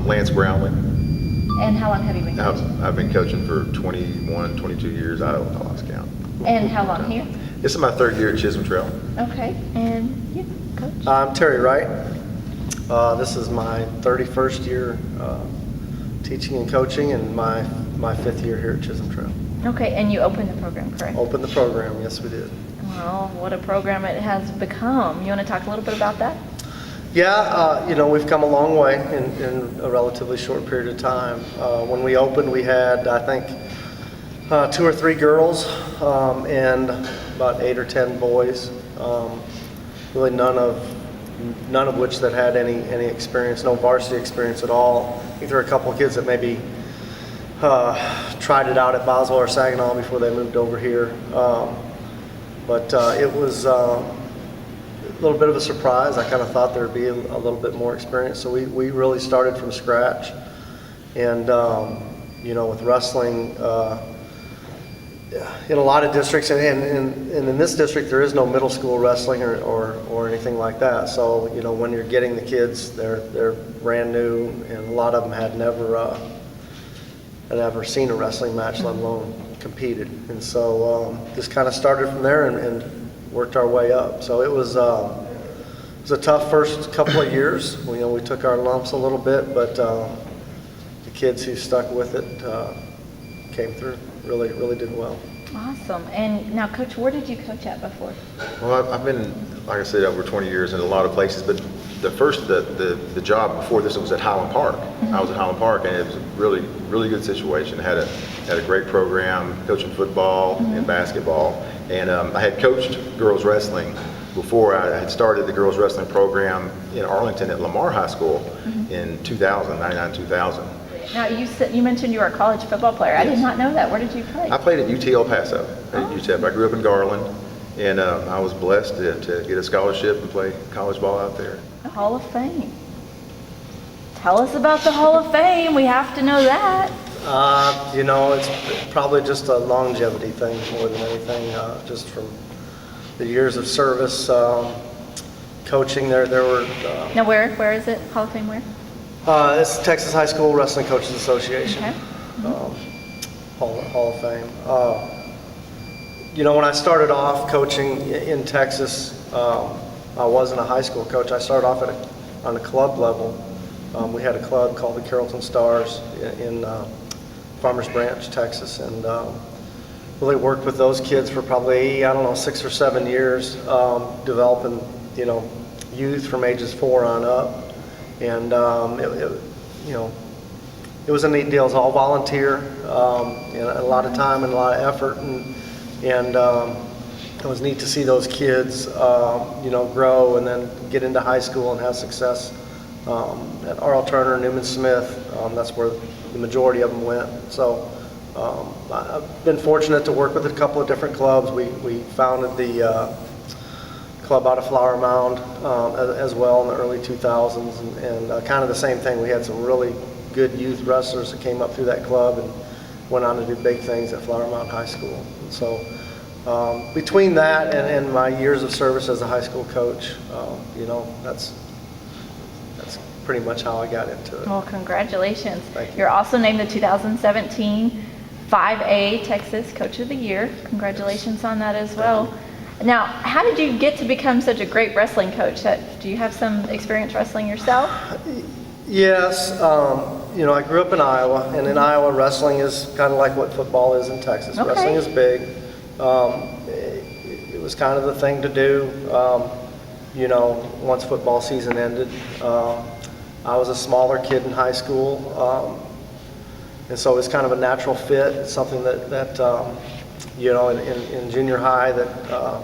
Lance Brownlee. And how long have you been coaching? I've been coaching for 21, 22 years. I lost count. And how long here? This is my third year at Chisholm Trail. Okay, and you, Coach? I'm Terry Wright. This is my 31st year teaching and coaching, and my 5th year here at Chisholm Trail. Okay, and you opened the program, correct? Opened the program, yes we did. Well, what a program it has become. You want to talk a little bit about that? Yeah, we've come a long way in a relatively short period of time. When we opened, we had, I think, 2 or 3 girls and about 8 or 10 boys. Really none of which that had any experience, no varsity experience at all. I think there were a couple of kids that maybe tried it out at Boswell or Saginaw before they moved over here. But it was a little bit of a surprise. I kind of thought there'd be a little bit more experience. So we really started from scratch. And, with wrestling, in a lot of districts, and in this district, there is no middle school wrestling or anything like that. So, when you're getting the kids, they're brand new, and a lot of them had never seen a wrestling match, let alone competed. And so just kind of started from there and worked our way up. So it was a tough first couple of years. We took our lumps a little bit, but the kids who stuck with it came through. Really did well. Awesome. And now, Coach, where did you coach at before? Well, I've been, like I said, over 20 years in a lot of places, but the job before this was at Highland Park. Mm-hmm. I was at Highland Park, and it was a really good situation. Had a great program, coaching football and basketball, and I had coached girls wrestling before. I had started the girls wrestling program in Arlington at Lamar High School in 2000, 99, 2000. Now, you mentioned you were a college football player. Yes. I did not know that. Where did you play? I played at UT El Paso. At UTEP. I grew up in Garland, and I was blessed to get a scholarship and play college ball out there. The Hall of Fame. Tell us about the Hall of Fame. We have to know that. It's probably just a longevity thing more than anything, just from the years of service, coaching. There were. Now, where is it? Hall of Fame where? It's Texas High School Wrestling Coaches Association. Okay. Hall of Fame. When I started off coaching in Texas, I wasn't a high school coach. I started off on a club level. We had a club called the Carrollton Stars in Farmers Branch, Texas, and really worked with those kids for probably, 6 or 7 years, developing, youth from ages 4 on up. And it was a neat deal. It was all volunteer, and a lot of time and a lot of effort, and it was neat to see those kids, grow and then get into high school and have success. At R.L. Turner, Newman Smith, that's where the majority of them went. So I've been fortunate to work with a couple of different clubs. We founded the club out of Flower Mound as well in the early 2000s, and kind of the same thing. We had some really good youth wrestlers that came up through that club and went on to do big things at Flower Mound High School. And so between that and my years of service as a high school coach, that's pretty much how I got into it. Well, congratulations. Thank you. You're also named the 2017 5A Texas Coach of the Year. Congratulations on that as well. Now, how did you get to become such a great wrestling coach? Do you have some experience wrestling yourself? Yes. I grew up in Iowa, and in Iowa, wrestling is kind of like what football is in Texas. Okay. Wrestling is big. It was kind of the thing to do, once football season ended. I was a smaller kid in high school, and so it was kind of a natural fit. It's something that in junior high that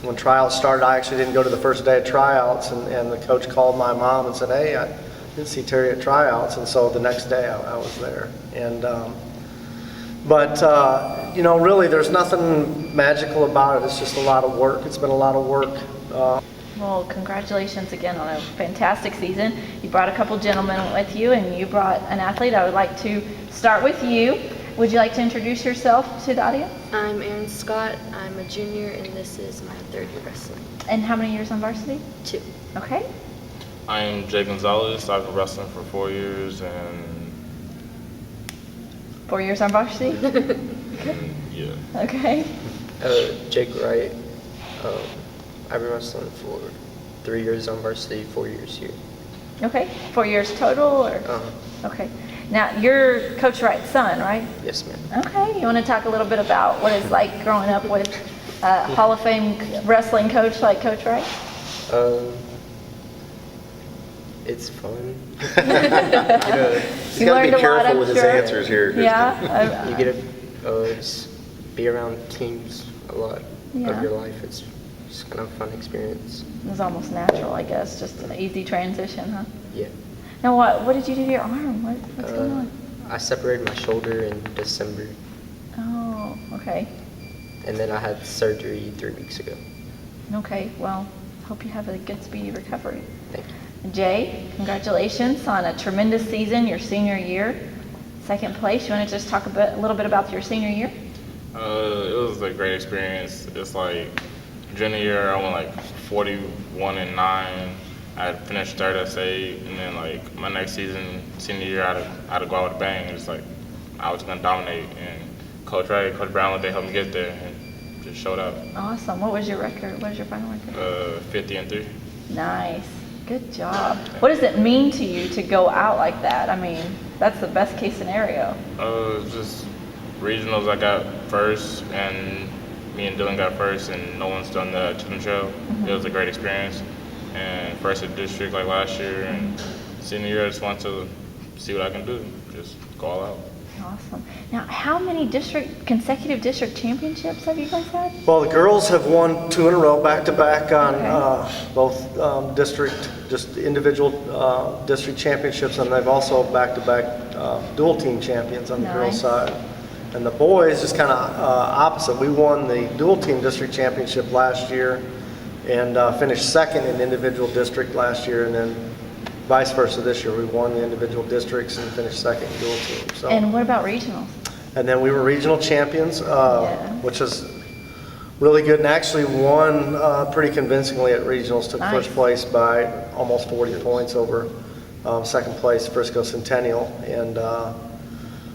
when tryouts started, I actually didn't go to the first day of tryouts, and the coach called my mom and said, "Hey, I didn't see Terry at tryouts," and so the next day I was there. And really, there's nothing magical about it. It's just a lot of work. It's been a lot of work. Well, congratulations again on a fantastic season. You brought a couple gentlemen with you, and you brought an athlete. I would like to start with you. Would you like to introduce yourself to the audience? I'm Erin Scott. I'm a junior, and this is my 3rd year wrestling. And how many years on varsity? 2. Okay. I'm Jay Gonzalez. I've been wrestling for 4 years, and 4 years on varsity? yeah. Okay. Jake Wright. I've been wrestling for 3 years on varsity, 4 years here. Okay. 4 years total, or? Okay. Now, you're Coach Wright's son, right? Yes, ma'am. Okay. You want to talk a little bit about what it's like growing up with a Hall of Fame wrestling coach like Coach Wright? It's fun. He's got to be careful with his answers here. Yeah. You get to just be around teams a lot Yeah. of your life. It's just kind of a fun experience. It was almost natural, I guess, just an easy transition, huh? Yeah. Now, what did you do to your arm? What's going on? I separated my shoulder in December, Oh, okay. and then I had surgery 3 weeks ago. Okay, well, hope you have a good, speedy recovery. Thank you. Jay, congratulations on a tremendous season, your senior year. Second place. You want to just talk a little bit about your senior year? It was a great experience. It's like junior year, I went like 41-9. I finished third at state, and then like my next season, senior year, I had to go out with a bang. It's like I was gonna dominate, and Coach Wright, Coach Brown, they helped me get there, and just showed up. Awesome. What was your record? What is your final record? 50-3. Nice. Good job. What does it mean to you to go out like that? I mean, that's the best case scenario. Just regionals, I got first, and me and Dylan got first, and no one's done the Chisholm show. It was a great experience. And first at district like last year, and senior year, I just want to see what I can do. Just go all out. Awesome. Now, how many consecutive district championships have you guys had? Well, the girls have won 2 in a row, back-to-back on Okay. both just individual district championships, and they've also back-to-back dual team champions on the girls' Nice. side. And the boys is kind of opposite. We won the dual team district championship last year and finished second in individual district last year, and then vice versa this year. We won the individual districts and finished second in dual team. So. And what about regionals? And then we were regional champions, Yeah. which is really good, and actually won pretty convincingly at regionals. Took Nice. first place by almost 40 points over second place Frisco Centennial, and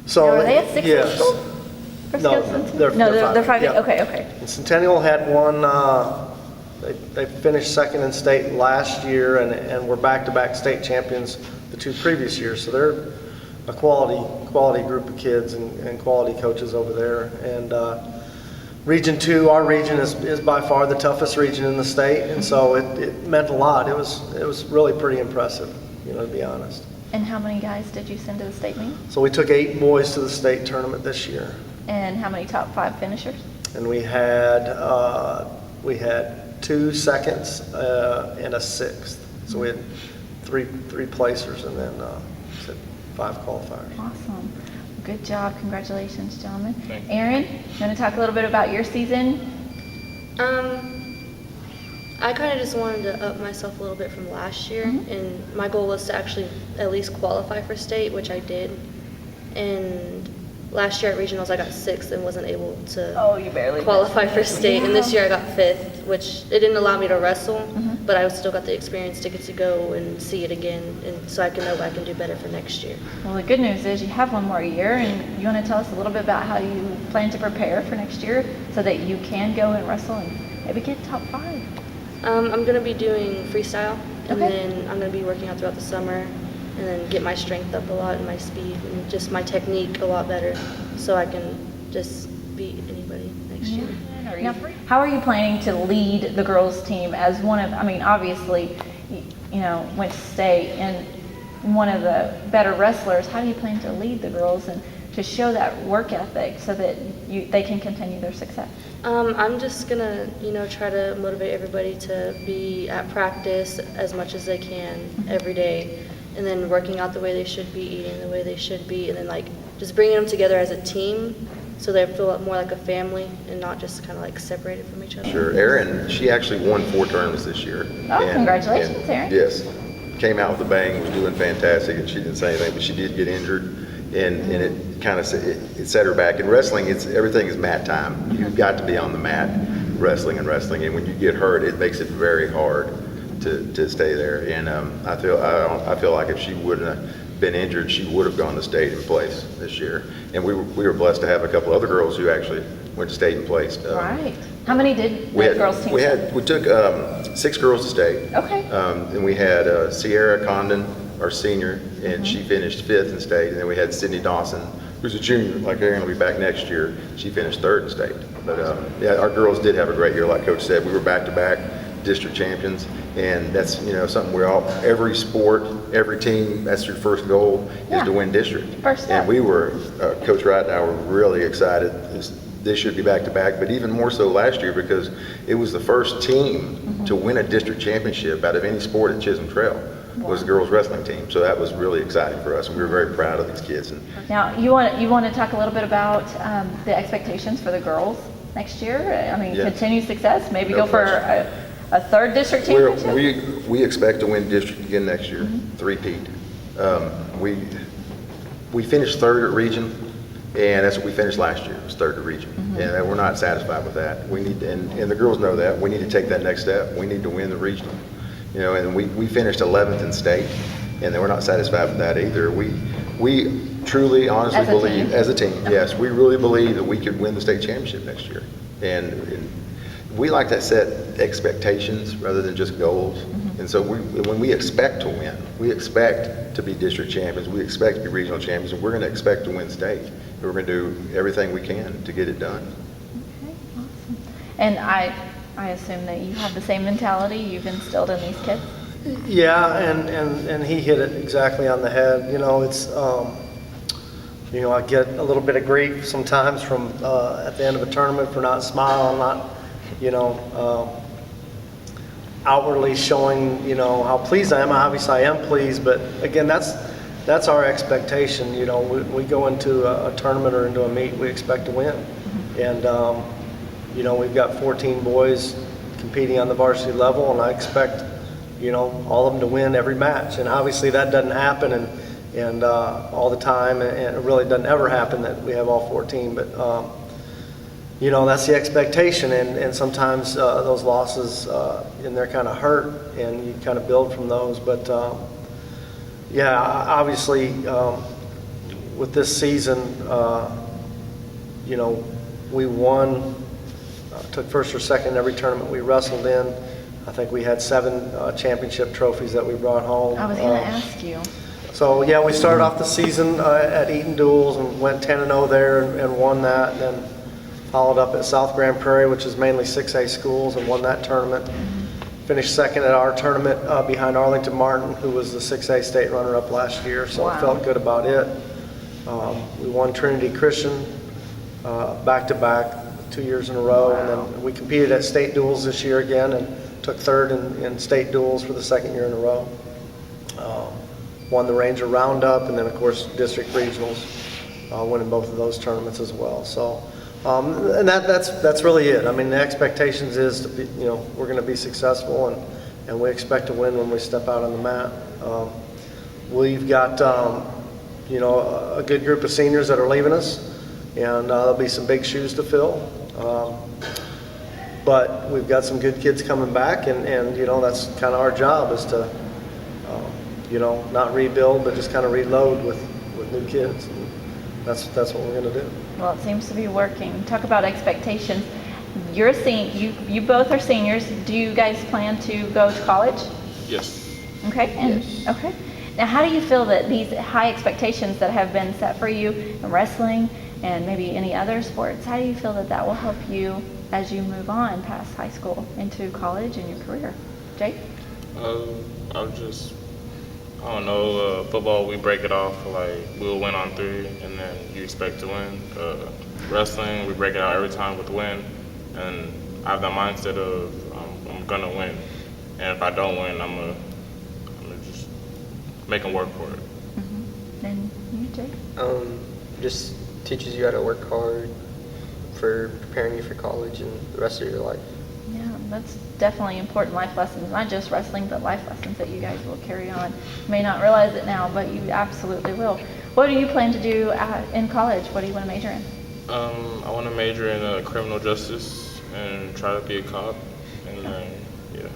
so Now, are they a 6A yes. school? Frisco No, Centennial? they're No, they're 5A. yeah. Okay. And Centennial had won. They finished second in state last year, and were back-to-back state champions the 2 previous years. So they're a quality group of kids and quality coaches over there. And Region 2, our region is by far the toughest region in the state, and so it meant a lot. It was really pretty impressive, to be honest. And how many guys did you send to the state meet? So we took 8 boys to the state tournament this year, And how many top 5 finishers? and we had 2 seconds and a 6th. So we had three placers, and then 5 qualifiers. Awesome. Good job. Congratulations, gentlemen. Thank you. Aaron, you want to talk a little bit about your season? I kind of just wanted to up myself a little bit from last year, and my goal was to actually at least qualify for state, which I did. And last year at regionals, I got 6th and wasn't able to You barely qualify for state. And this Yeah. year I got 5th, which it didn't allow me to wrestle, but I still got the experience to get to go and see it again, and so I can know what I can do better for next year. Well, the good news is you have one more year, and you want to tell us a little bit about how you plan to prepare for next year so that you can go and wrestle and maybe get top 5. I'm going to be doing freestyle, and Okay. then I'm going to be working out throughout the summer, and then get my strength up a lot and my speed and just my technique a lot better, so I can just beat anybody next year. Now, how are you planning to lead the girls team as obviously, went to state and one of the better wrestlers. How do you plan to lead the girls and to show that work ethic so that they can continue their success? I'm just gonna, try to motivate everybody to be at practice as much as they can every day, and then working out the way they should be, eating the way they should be, and then just bringing them together as a team so they feel more like a family and not just kind of separated from each other. Sure. Erin, she actually won 4 tournaments this year. Oh, congratulations, Erin. Yes. Came out with a bang, was doing fantastic, and she didn't say anything, but she did get injured, and it kind of it set her back. In wrestling, everything is mat time. You've got to be on the mat wrestling, and when you get hurt, it makes it very hard to stay there. And I feel like if she wouldn't have been injured, she would have gone to state and placed this year. And we were blessed to have a couple other girls who actually went to state and placed. Right. How many did the girls team? We took 6 girls to state. Okay. And we had Sierra Condon, our senior, and she finished 5th in state. And then we had Sydney Dawson, who's a junior, like Erin will be back next year. She finished 3rd in state. But yeah, our girls did have a great year. Like Coach said, we were back-to-back district champions, and that's something every sport, every team, that's your first goal is to win district. First step. And we were, Coach Wright and I were really excited. This should be back-to-back, but even more so last year because it was the first team to win a district championship out of any sport at Chisholm Trail. Was the girls wrestling team, so that was really exciting for us, and we were very proud of these kids. And Now, you want to talk a little bit about the expectations for the girls next year? I mean, Yeah. continued success, maybe No go for a 3rd district championship? we expect to win district again next year, three-peat. We finished 3rd at region, and that's what we finished last year, was 3rd at region. And we're not satisfied with that. We need, and the girls know that, we need to take that next step. We need to win the regional. And we finished 11th in state, and we're not satisfied with that either. We truly, honestly As a believe, team? as a team, yes, we really believe that we could win the state championship next year. And we like to set expectations rather than just goals. And so when we expect to win, we expect to be district champions, we expect to be regional champions, and we're going to expect to win state. And we're going to do everything we can to get it done. Okay, awesome. And I assume that you have the same mentality you've instilled in these kids? Yeah, and he hit it exactly on the head. It's, I get a little bit of grief sometimes from at the end of a tournament for not smiling, not, outwardly showing, how pleased I am. Obviously, I am pleased, but again, that's our expectation. We go into a tournament or into a meet, we expect to win. And, we've got 14 boys competing on the varsity level, and I expect, all of them to win every match. And obviously that doesn't happen and all the time, and it really doesn't ever happen that we have all 14. But, that's the expectation, and sometimes those losses, and they're kind of hurt, and you kind of build from those. But, yeah, obviously, with this season, we won, took 1st or 2nd in every tournament we wrestled in. I think we had 7 championship trophies that we brought home. I was going to ask you. So, yeah, we started off the season at Eaton Duels and went 10-0 there and won that. And then followed up at South Grand Prairie, which is mainly 6A schools, and won that tournament. Finished 2nd at our tournament behind Arlington Martin, who was the 6A state runner-up last year, so I felt good about it. We won Trinity Christian back-to-back 2 years in a row, and then we competed at state duels this year again and took 3rd in state duels for the 2nd year in a row. Won the Ranger Roundup, and then of course district regionals, winning both of those tournaments as well. So, and that's really it. I mean, the expectations is to be, we're going to be successful, and we expect to win when we step out on the mat. We've got a good group of seniors that are leaving us, and there'll be some big shoes to fill. But we've got some good kids coming back, and that's kind of our job, is to not rebuild, but just kind of reload with new kids. And that's what we're going to do. Well, it seems to be working. Talk about expectations. You're you both are seniors. Do you guys plan to go to college? Yes. Okay. Yes. Okay. Now, how do you feel that these high expectations that have been set for you in wrestling and maybe any other sports, how do you feel that will help you as you move on past high school into college and your career? Jake? I don't know, football, we break it off, we'll win on 3, and then you expect to win. Wrestling, we break it out every time with a win, and I have that mindset of I'm gonna win. And if I don't win, I'm gonna just make them work for it. And you, Jake? Just teaches you how to work hard for preparing you for college and the rest of your life. Yeah, that's definitely important life lessons, not just wrestling, but life lessons that you guys will carry on. You may not realize it now, but you absolutely will. What do you plan to do in college? What do you want to major in? I want to major in criminal justice and try to be a cop, and then, yeah.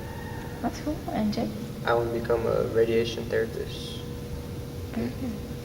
That's cool. And Jake? I want to become a radiation therapist. Very good.